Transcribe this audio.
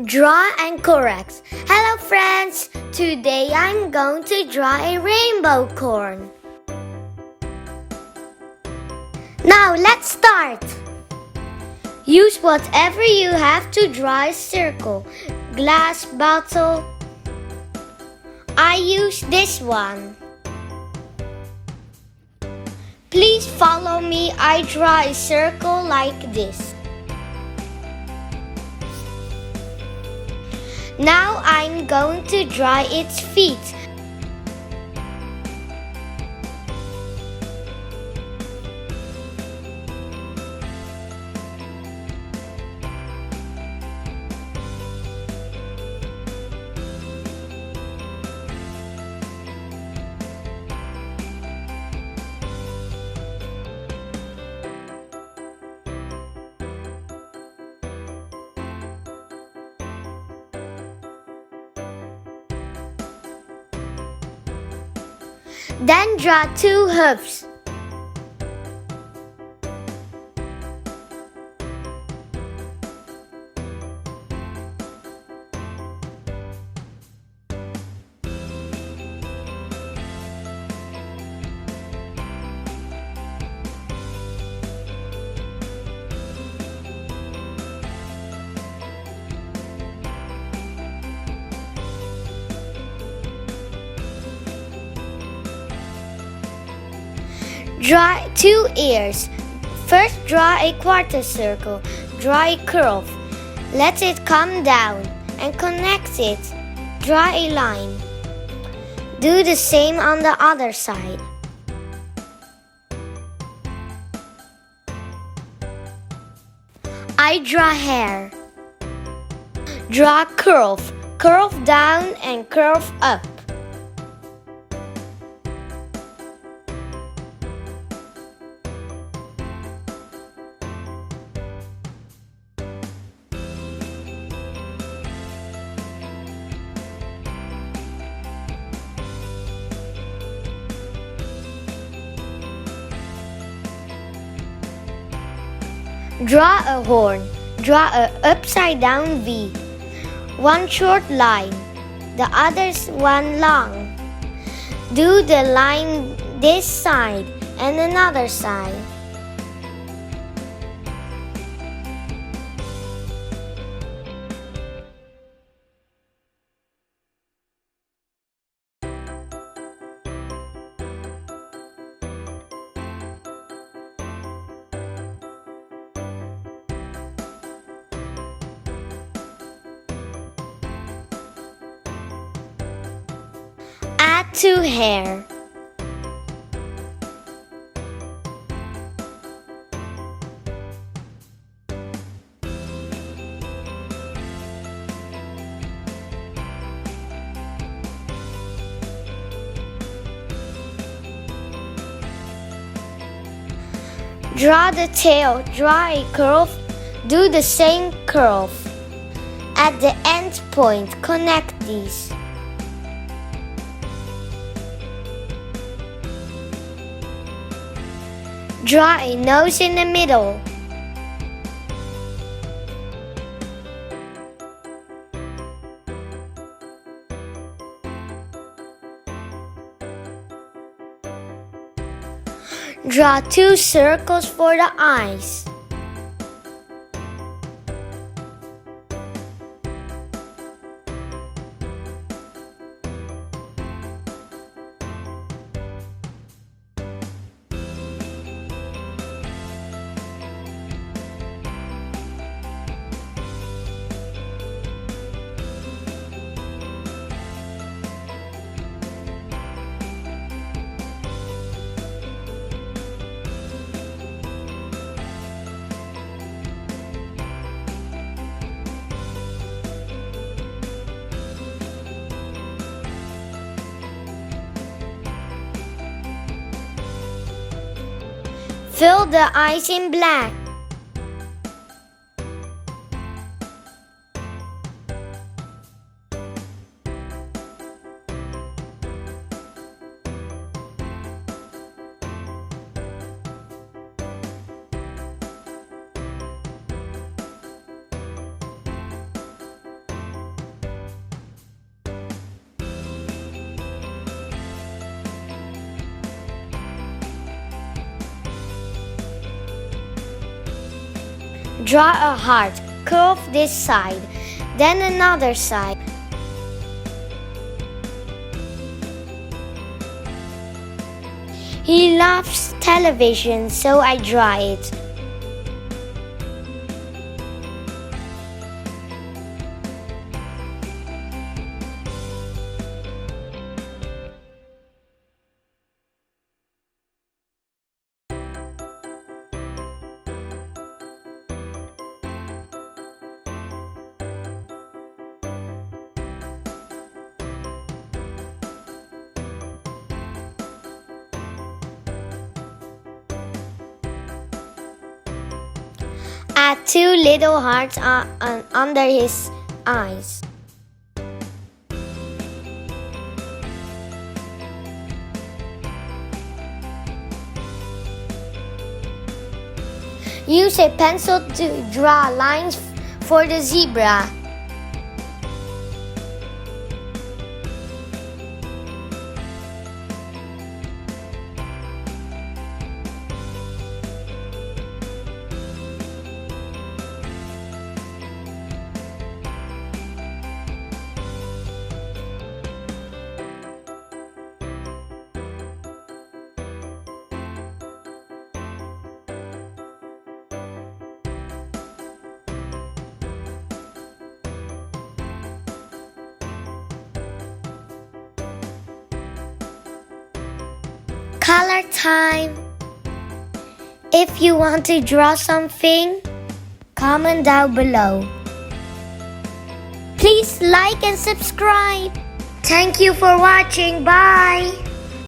Draw and correct. Hello friends, today I'm going to draw a rainbow corn. Now let's start. Use whatever you have to draw a circle. Glass bottle. I use this one. Please follow me. I draw a circle like this. Now I'm going to draw its feet. Then draw two hoofs. Draw two ears. First draw a quarter circle. Draw a curve. Let it come down and connect it. Draw a line. Do the same on the other side. I draw hair. Draw curve. Curve down and curve up. Draw a horn. Draw a upside down V. One short line, the others one long. Do the line this side and another side. Add two hair. Draw the tail. Draw a curve. Do the same curve. At the end point, connect these. Draw a nose in the middle. Draw two circles for the eyes. Fill the eyes in black. Draw a heart. Curve this side, then another side. He loves television, so I draw it. Add 2 little hearts under his eyes. Use a pencil to draw lines for the zebra. Color time. If you want to draw something, comment down below. Please like and subscribe. Thank you for watching. Bye.